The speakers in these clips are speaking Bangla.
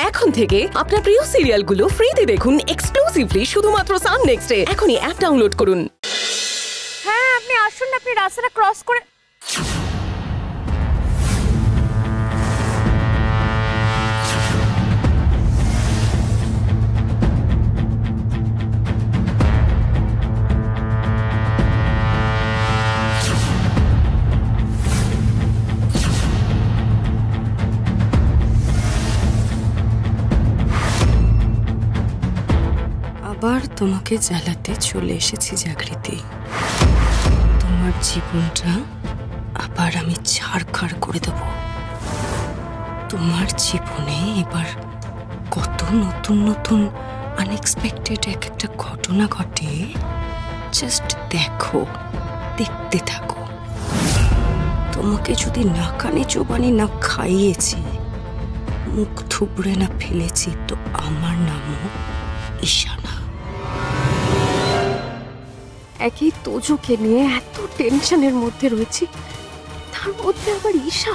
এখন থেকে আপনার প্রিয় সিরিয়ালগুলো ফ্রিতে দেখুন এক্সক্লুসিভলি শুধুমাত্র সান নেক্সটে। এখনই অ্যাপ ডাউনলোড করুন। হ্যাঁ আপনি আসুন, আপনি রাস্তাটা ক্রস করে আবার তোমাকে জ্বালাতে চলে এসেছি জাগৃতি। তোমার জীবনটা আবার আমি ছাড়খাড় করে দেব। তোমার জীবনে এবার কত নতুন নতুন আনএক্সপেক্টেড এক একটা ঘটনা ঘটে, জাস্ট দেখো, দেখতে থাকো। তোমাকে যদি না কানে চোবানি না খাইয়েছি, মুখ থুবড়ে না ফেলেছি, তো আমার নামও ঈশানা। একই তোজোকে নিয়ে এত টেনশনের মধ্যে রয়েছি, তার মধ্যে আবার ঈশা।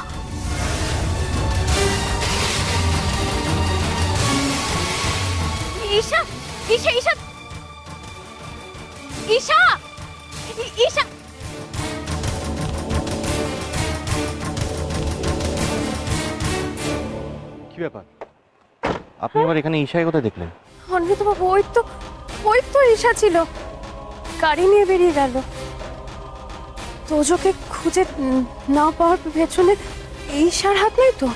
ঈশা ঈশা ঈশা ঈশা ঈশা কি ব্যাপার, আপনি আবার এখানে ঈশাকে কোথায় দেখলেন? অনিরুদ্ধ বাবু, ওই তো ঈশা ছিল, গাড়ি নিয়ে বেরিয়ে গেল। তোজোকে খুঁজে না পাওয়ার পেছনে ঈশার হাত নেই তো?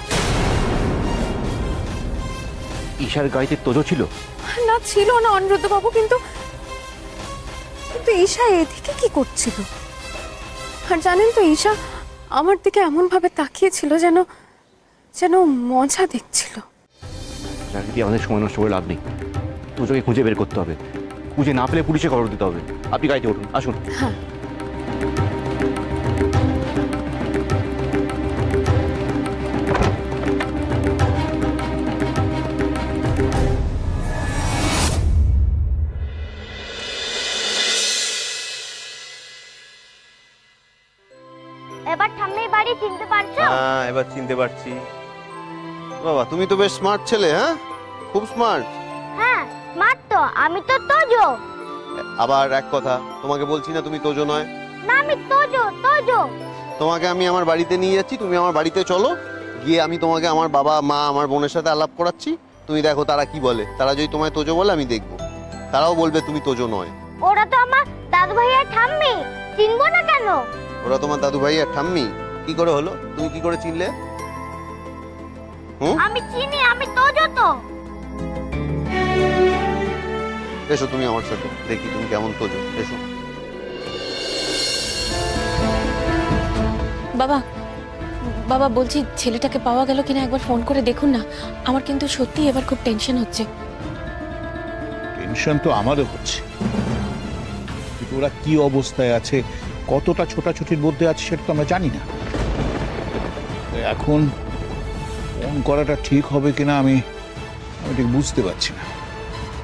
ঈশার গাড়িতে তোজো ছিল? না, ছিল না অনিরুদ্ধ বাবু, কিন্তু ঈশা এদিকে কি করছিল? আর জানেন তো, ঈশা আমার দিকে এমন ভাবে তাকিয়েছিল যেন মজা দেখছিল। জাগৃতি, আমাদের সময় নষ্ট করে লাভ নেই, তোজোকে খুঁজে বের করতে হবে। খুঁজে না পেলে পুলিশে খবর দিতে হবে। আপনি গাড়িতে উঠুন, আসুন। হ্যাঁ। এবার ঠাম্মির বাড়ি চিনতে পারছো? হ্যাঁ, এবার চিনতে পারছি। বাবা, তুমি তো বেশ স্মার্ট ছেলে। হ্যাঁ, খুব স্মার্ট। হ্যাঁ স্মার্ট তো, আমি তো তোজো। আবার এক কথা, তোমাকে বলছি না তুমি তোজো নয়? না, আমি তোজো। তোমাকে আমি আমার বাড়িতে নিয়ে যাচ্ছি, তুমি আমার বাড়িতে চলো। গিয়ে আমি তোমাকে আমার বাবা মা আমার বোনের সাথে আলাপ করাচ্ছি। তুমি দেখো তারা কি বলে। তারা যদি তোমায় তোজো বলে, আমি দেখবো। তারাও বলবে তুমি তোজো নয়। ওরা তো আমার দাদু ভাই আর ঠাম্মি, চিনবো না কেন? ওরা তোমার দাদু ভাই আর ঠাম্মি? কি করে হলো? তুমি কি করে চিনলে? আমি চিনি, আমি তোজো তো। এসো তুমি আমার সাথে, দেখি তুমি কেমন তোজো। এসো। বাবা বাবা বলছি, ছেলেটাকে পাওয়া গেল কিনা একবার ফোন করে দেখুন না। আমার কিন্তু সত্যি এবার খুব টেনশন হচ্ছে। টেনশন তো আমারও হচ্ছে, কিন্তু ওরা কি অবস্থায় আছে, কতটা ছোটাছুটির মধ্যে আছে, সেটা তো আমরা জানি না। এখন ফোন করাটা ঠিক হবে কিনা আমি ঠিক বুঝতে পারছি না।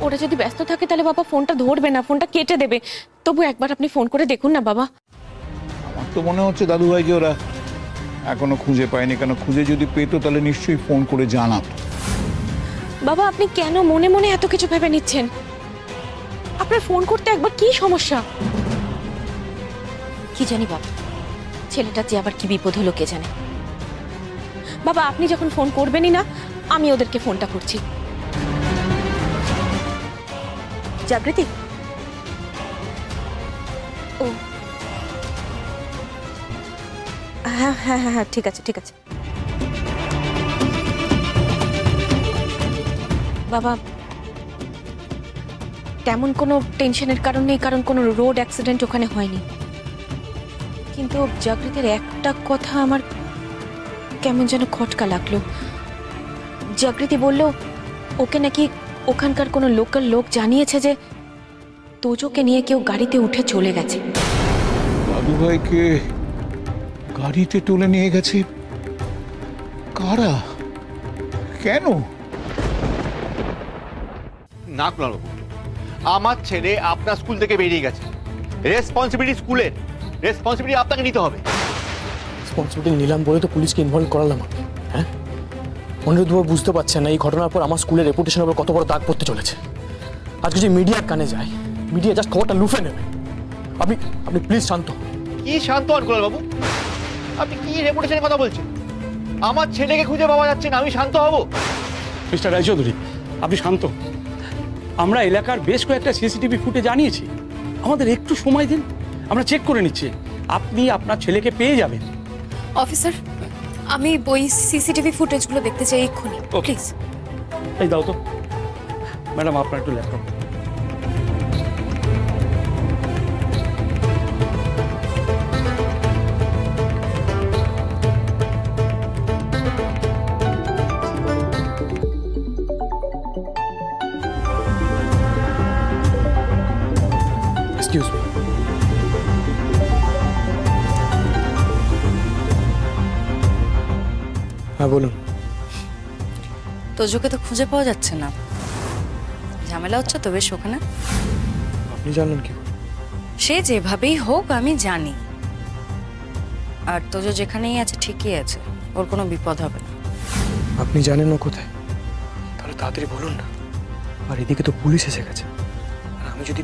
ওরা যদি ব্যস্ত থাকে তাহলে বাবা ফোনটা ধরবে না, ফোনটা কেটে দেবে। তবু একবার আপনি ফোন করে দেখুন না বাবা। আমার তো মনে হচ্ছে দাদু ভাইকে ওরা এখনো খুঁজে পায়নি। কেন, খুঁজে যদি পেতো তাহলে নিশ্চয়ই ফোন করে জানাতো। বাবা আপনি কেন মনে মনে এত কিছু ভেবে নিচ্ছেন? আপনার ফোন করতে একবার কি সমস্যা? কি জানি বাবা, ছেলেটার যে আবার কি বিপদ হলো কে জানে। বাবা আপনি যখন ফোন করবেনই না, আমি ওদেরকে ফোনটা করছি। জাগৃতি, ও হ্যাঁ হ্যাঁ হ্যাঁ হ্যাঁ, ঠিক আছে ঠিক আছে। বাবা তেমন কোনো টেনশনের কারণ নেই, কারণ কোনো রোড অ্যাক্সিডেন্ট ওখানে হয়নি। কিন্তু জাগৃতির একটা কথা আমার কেমন যেন খটকা লাগলো। জাগৃতি বলল ওকে নাকি ওখানকার কোনো লোকাল লোক জানিয়েছে যে তোজোকে নিয়ে কেউ গাড়িতে উঠে চলে গেছে। দাদু ভাইকে গাড়িতে তুলে নিয়ে গেছে? কারা? কেন? না কুণাল বাবু, আমার ছেলে আপনার স্কুল থেকে বেরিয়ে গেছে। রেসপন্সিবিলিটি স্কুলের, রেসপন্সিবিলিটি আপনাকে নিতে হবে। রেসপন্সিবিলিটি নিলাম বলে তো পুলিশকে ইনভলভ করালাম। হ্যাঁ, অনিরুদ্ধবাবু বুঝতে পারছেন না এই ঘটনার পর আমার স্কুলের রেপুটেশনের উপর কত বড় দাগ পড়তে চলেছে। আজকে যদি মিডিয়ার কানে যায়, মিডিয়া জাস্ট খবরটা লুফে নেবে। আপনি আপনি প্লিজ শান্ত। কি শান্ত আনকুল বাবু? আপনি কি রেপুটেশনের কথা বলছেন? আমার ছেলেকে খুঁজে পাওয়া যাচ্ছে না, আমি শান্ত হব? মিস্টার রায়চৌধুরী, আপনি শান্ত। আমরা এলাকার বেশ কয়েকটা সিসিটিভি ফুটেজ জানিয়েছি, আমাদের একটু সময় দিন, আমরা চেক করে নিচ্ছি। আপনি আপনার ছেলেকে পেয়ে যাবেন। অফিসার, আমি ওই সিসিটিভি ফুটেজগুলো দেখতে চাই এক্ষুনি, প্লিজ। এই দাও তো ম্যাডাম, আপনার একটু ল্যাপটপ। Excuse me. হ্যাঁ বলুন। তোজোকে তো খুঁজে পাওয়া যাচ্ছে না, ঝামেলা হচ্ছে তো বেশ ওখানে। আপনি জানলেন কি? সে যেভাবেই হোক আমি জানি, আর তোজো যেখানেই আছে ঠিকই আছে, ওর কোনো বিপদ হবে না। আপনি জানেন ও কোথায়? তাহলে তাড়াতাড়ি বলুন না। আর এদিকে তো পুলিশ এসে গেছে, আর আমি যদি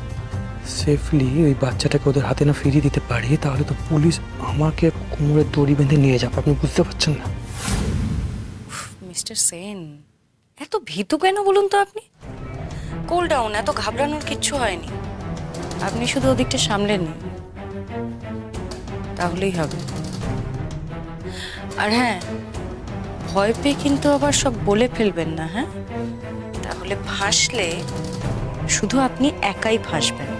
সেফলি ওই বাচ্চাটাকে ওদের হাতে না ফিরিয়ে দিতে পারি, তাহলে তো পুলিশ আমাকে কোমরে দড়ি বেঁধে নিয়ে যাবে। আপনি বুঝতে পারছেন না? মিস্টার সেন, এত ভীতু কেন বলুন তো আপনি? কুল ডাউন, এত ঘাবড়ানোর কিচ্ছু হয়নি। আপনি শুধু ওদিকটা সামলে নিন, তাহলেই হবে। আর হ্যাঁ, ভয় পেয়ে কিন্তু আবার সব বলে ফেলবেন না, হ্যাঁ? তাহলে ফাঁসলে শুধু আপনি একাই ফাঁসবেন,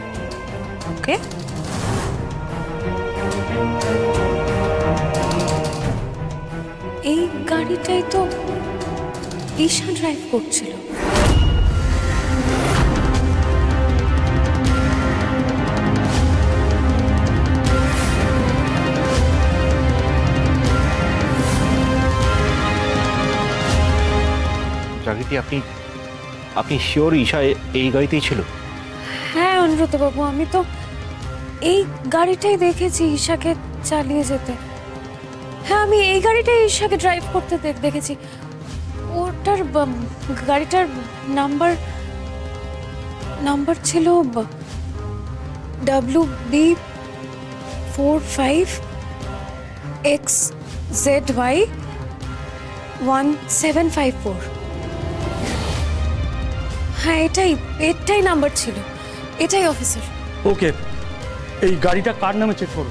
ওকে? এই গাড়িটাই তো ঈশা ড্রাইভ করছিল। জাগৃতি, আপনি শিওর ঈশা এই গাড়িতেই ছিল? হ্যাঁ অনুব্রতবাবু, আমি তো এই গাড়িটাই দেখেছি ঈশাকে চালিয়ে যেতে। হ্যাঁ, আমি এই গাড়িটাই ঈশাকে ড্রাইভ করতে দেখেছি। ওটার গাড়িটার নাম্বার ছিল WB45XZY1754। হ্যাঁ, এটাই নাম্বার ছিল। এটাই অফিসার। ওকে, এই গাড়িটা কার নামে চেক করো।